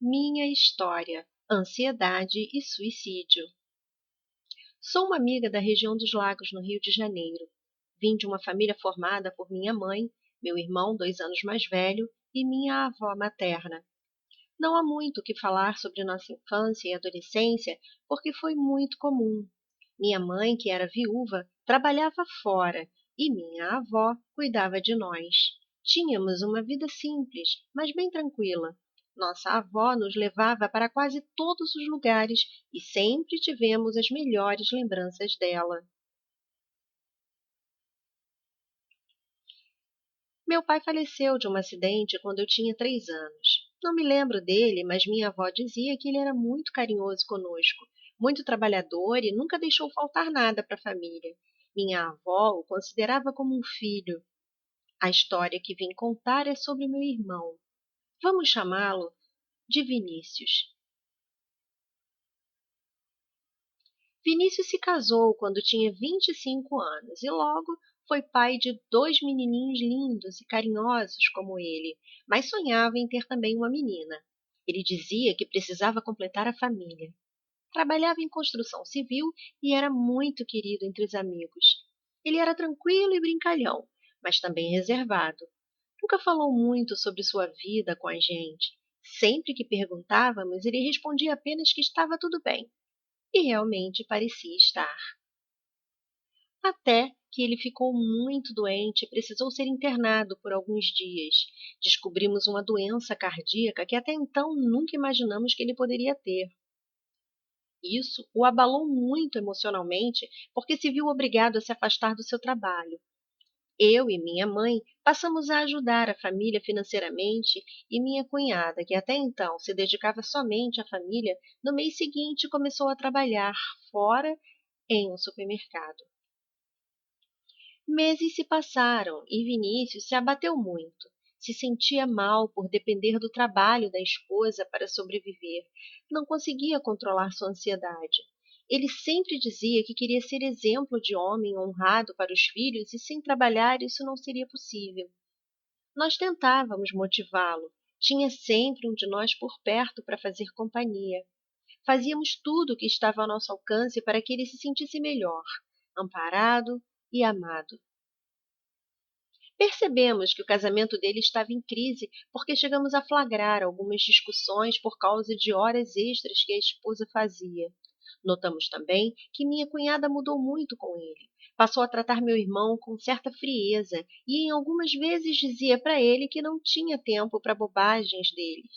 Minha história: ansiedade e suicídio. Sou uma amiga da região dos Lagos, no Rio de Janeiro. Vim de uma família formada por minha mãe, meu irmão, 2 anos mais velho, e minha avó materna. Não há muito o que falar sobre nossa infância e adolescência, porque foi muito comum. Minha mãe, que era viúva, trabalhava fora e minha avó cuidava de nós. Tínhamos uma vida simples, mas bem tranquila. Nossa avó nos levava para quase todos os lugares e sempre tivemos as melhores lembranças dela. Meu pai faleceu de um acidente quando eu tinha 3 anos. Não me lembro dele, mas minha avó dizia que ele era muito carinhoso conosco, muito trabalhador e nunca deixou faltar nada para a família. Minha avó o considerava como um filho. A história que vim contar é sobre meu irmão. Vamos chamá-lo de Vinícius. Vinícius se casou quando tinha 25 anos e logo foi pai de 2 menininhos lindos e carinhosos como ele, mas sonhava em ter também uma menina. Ele dizia que precisava completar a família. Trabalhava em construção civil e era muito querido entre os amigos. Ele era tranquilo e brincalhão, mas também reservado. Nunca falou muito sobre sua vida com a gente. Sempre que perguntávamos, ele respondia apenas que estava tudo bem. E realmente parecia estar. Até que ele ficou muito doente e precisou ser internado por alguns dias. Descobrimos uma doença cardíaca que até então nunca imaginamos que ele poderia ter. Isso o abalou muito emocionalmente, porque se viu obrigado a se afastar do seu trabalho. Eu e minha mãe passamos a ajudar a família financeiramente e minha cunhada, que até então se dedicava somente à família, no mês seguinte começou a trabalhar fora em um supermercado. Meses se passaram e Vinícius se abateu muito. Se sentia mal por depender do trabalho da esposa para sobreviver. Não conseguia controlar sua ansiedade. Ele sempre dizia que queria ser exemplo de homem honrado para os filhos e sem trabalhar isso não seria possível. Nós tentávamos motivá-lo. Tinha sempre um de nós por perto para fazer companhia. Fazíamos tudo o que estava ao nosso alcance para que ele se sentisse melhor, amparado e amado. Percebemos que o casamento dele estava em crise porque chegamos a flagrar algumas discussões por causa de horas extras que a esposa fazia. Notamos também que minha cunhada mudou muito com ele. Passou a tratar meu irmão com certa frieza e em algumas vezes dizia para ele que não tinha tempo para bobagens deles,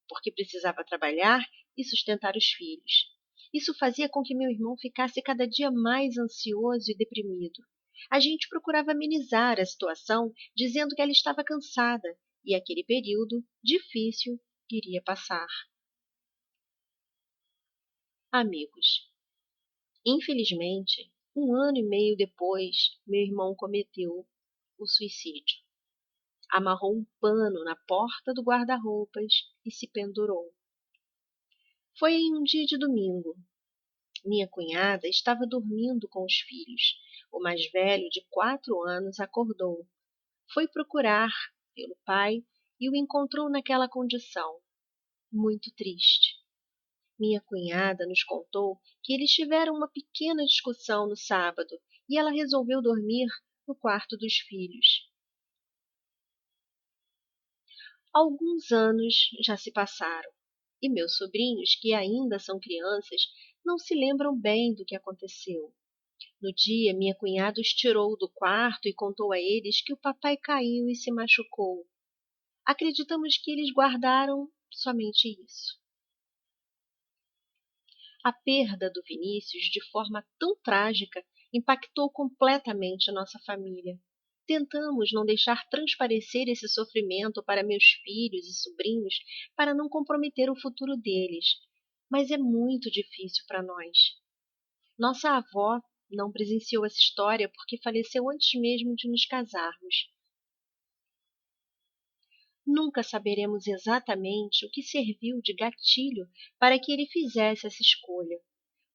porque precisava trabalhar e sustentar os filhos. Isso fazia com que meu irmão ficasse cada dia mais ansioso e deprimido. A gente procurava amenizar a situação, dizendo que ela estava cansada e aquele período difícil iria passar. Amigos, infelizmente, 1 ano e meio depois, meu irmão cometeu o suicídio. Amarrou um pano na porta do guarda-roupas e se pendurou. Foi em um dia de domingo. Minha cunhada estava dormindo com os filhos. O mais velho, de 4 anos, acordou. Foi procurar pelo pai e o encontrou naquela condição, muito triste. Minha cunhada nos contou que eles tiveram uma pequena discussão no sábado e ela resolveu dormir no quarto dos filhos. Alguns anos já se passaram e meus sobrinhos, que ainda são crianças, não se lembram bem do que aconteceu. No dia, minha cunhada os tirou do quarto e contou a eles que o papai caiu e se machucou. Acreditamos que eles guardaram somente isso. A perda do Vinícius, de forma tão trágica, impactou completamente a nossa família. Tentamos não deixar transparecer esse sofrimento para meus filhos e sobrinhos, para não comprometer o futuro deles, mas é muito difícil para nós. Nossa avó não presenciou essa história porque faleceu antes mesmo de nos casarmos. Nunca saberemos exatamente o que serviu de gatilho para que ele fizesse essa escolha,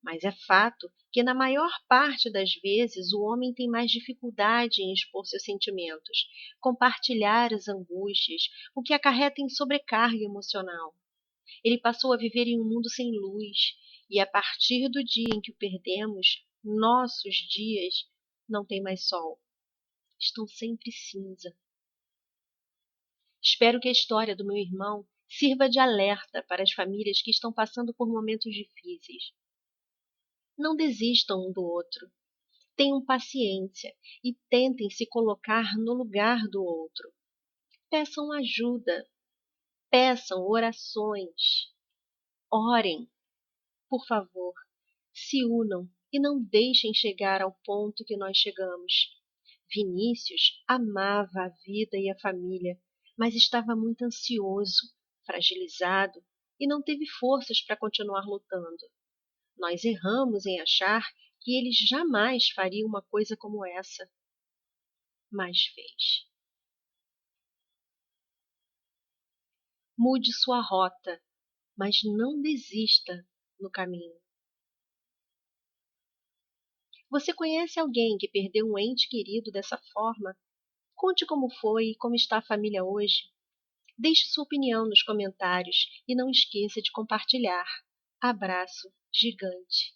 mas é fato que, na maior parte das vezes, o homem tem mais dificuldade em expor seus sentimentos, compartilhar as angústias, o que acarreta em sobrecarga emocional. Ele passou a viver em um mundo sem luz, e a partir do dia em que o perdemos, nossos dias não têm mais sol. Estão sempre cinza. Espero que a história do meu irmão sirva de alerta para as famílias que estão passando por momentos difíceis. Não desistam um do outro. Tenham paciência e tentem se colocar no lugar do outro. Peçam ajuda, peçam orações. Orem, por favor, se unam e não deixem chegar ao ponto que nós chegamos. Vinícius amava a vida e a família, mas estava muito ansioso, fragilizado e não teve forças para continuar lutando. Nós erramos em achar que ele jamais faria uma coisa como essa, mas fez. Mude sua rota, mas não desista no caminho. Você conhece alguém que perdeu um ente querido dessa forma? Conte como foi e como está a família hoje. Deixe sua opinião nos comentários e não esqueça de compartilhar. Abraço gigante.